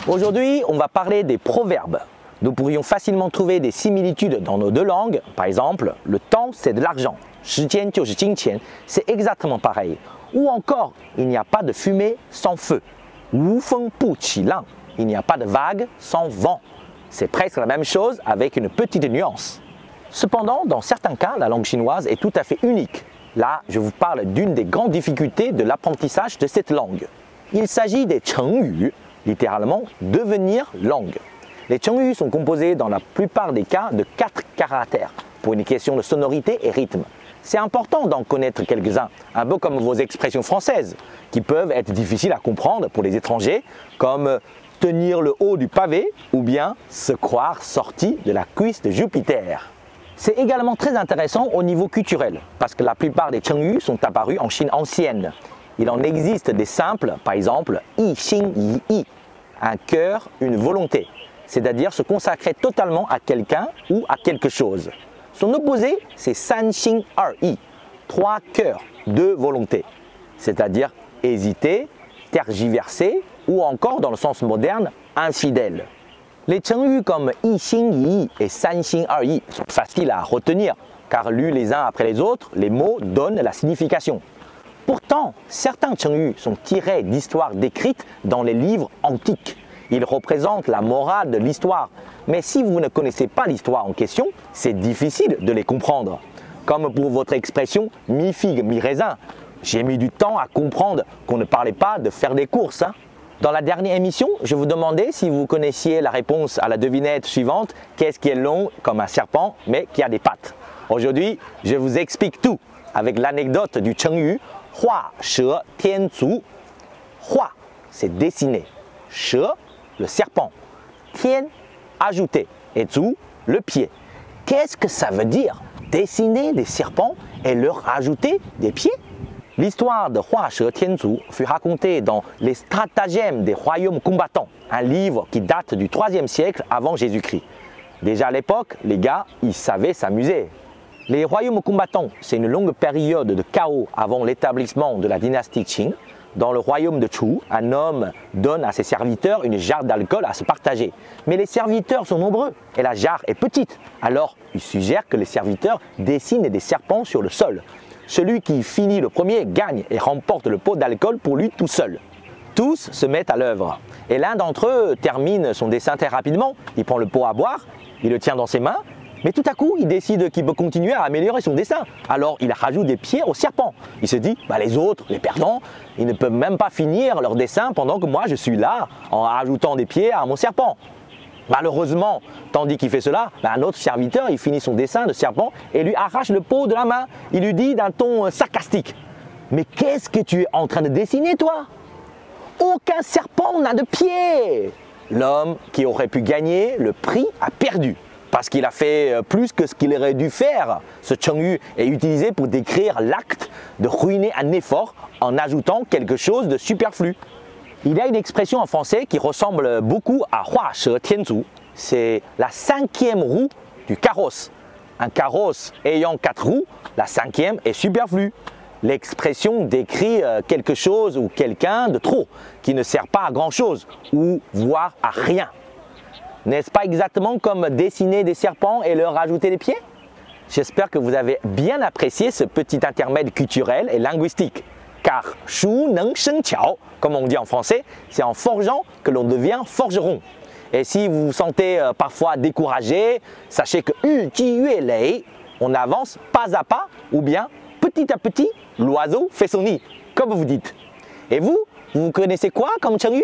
Aujourd'hui, on va parler des proverbes. Nous pourrions facilement trouver des similitudes dans nos deux langues. Par exemple, le temps c'est de l'argent. 时间就是金钱, c'est exactement pareil. Ou encore, il n'y a pas de fumée sans feu. 无风不起浪, il n'y a pas de vague sans vent. C'est presque la même chose avec une petite nuance. Cependant, dans certains cas, la langue chinoise est tout à fait unique. Là, je vous parle d'une des grandes difficultés de l'apprentissage de cette langue. Il s'agit des chengyu, littéralement devenir langue. Les chengyu sont composés dans la plupart des cas de 4 caractères, pour une question de sonorité et rythme. C'est important d'en connaître quelques-uns, un peu comme vos expressions françaises, qui peuvent être difficiles à comprendre pour les étrangers, comme tenir le haut du pavé ou bien se croire sorti de la cuisse de Jupiter. C'est également très intéressant au niveau culturel, parce que la plupart des chengyu sont apparus en Chine ancienne. Il en existe des simples, par exemple, yi xin yi yi, un cœur, une volonté, c'est-à-dire se consacrer totalement à quelqu'un ou à quelque chose. Son opposé, c'est san xin er yi, 3 cœurs, 2 volontés, c'est-à-dire hésiter, tergiverser ou encore, dans le sens moderne, infidèle. Les chengyu comme yi xin yi yi et san xin er yi sont faciles à retenir, car lus les uns après les autres, les mots donnent la signification. Pourtant, certains chengyu sont tirés d'histoires décrites dans les livres antiques. Ils représentent la morale de l'histoire, mais si vous ne connaissez pas l'histoire en question, c'est difficile de les comprendre. Comme pour votre expression « mi-figue, mi-raisin », j'ai mis du temps à comprendre qu'on ne parlait pas de faire des courses. Dans la dernière émission, je vous demandais si vous connaissiez la réponse à la devinette suivante « Qu'est-ce qui est long comme un serpent mais qui a des pattes ?» Aujourd'hui, je vous explique tout avec l'anecdote du chengyu « Hua she tian zu ». Hua, c'est dessiner. She, le serpent. Tian, ajouter. Et zu, le pied. Qu'est-ce que ça veut dire? Dessiner des serpents et leur ajouter des pieds? L'histoire de Hua she tian zu fut racontée dans Les stratagèmes des royaumes combattants, un livre qui date du 3e siècle avant Jésus-Christ. Déjà à l'époque, les gars, ils savaient s'amuser. Les royaumes combattants, c'est une longue période de chaos avant l'établissement de la dynastie Qing. Dans le royaume de Chu, un homme donne à ses serviteurs une jarre d'alcool à se partager. Mais les serviteurs sont nombreux et la jarre est petite. Alors, il suggère que les serviteurs dessinent des serpents sur le sol. Celui qui finit le premier gagne et remporte le pot d'alcool pour lui tout seul. Tous se mettent à l'œuvre. Et l'un d'entre eux termine son dessin très rapidement. Il prend le pot à boire, il le tient dans ses mains. Mais tout à coup, il décide qu'il peut continuer à améliorer son dessin. Alors, il rajoute des pieds au serpent. Il se dit, les autres, les perdants, ils ne peuvent même pas finir leur dessin pendant que moi, je suis là en rajoutant des pieds à mon serpent. Malheureusement, tandis qu'il fait cela, un autre serviteur, il finit son dessin de serpent et lui arrache le pot de la main. Il lui dit d'un ton sarcastique, « Mais qu'est-ce que tu es en train de dessiner, toi? Aucun serpent n'a de pieds !» L'homme qui aurait pu gagner le prix a perdu. Parce qu'il a fait plus que ce qu'il aurait dû faire. Ce chengyu est utilisé pour décrire l'acte de ruiner un effort en ajoutant quelque chose de superflu. Il y a une expression en français qui ressemble beaucoup à Hua she tian zu. C'est la 5e roue du carrosse. Un carrosse ayant 4 roues, la 5e est superflue. L'expression décrit quelque chose ou quelqu'un de trop, qui ne sert pas à grand chose, ou voire à rien. N'est-ce pas exactement comme dessiner des serpents et leur ajouter des pieds? J'espère que vous avez bien apprécié ce petit intermède culturel et linguistique. Car shu neng sheng qiao, comme on dit en français, c'est en forgeant que l'on devient forgeron. Et si vous vous sentez parfois découragé, sachez que yu ji yue lei, on avance pas à pas ou bien petit à petit, l'oiseau fait son nid, comme vous dites. Et vous connaissez quoi comme chengyu?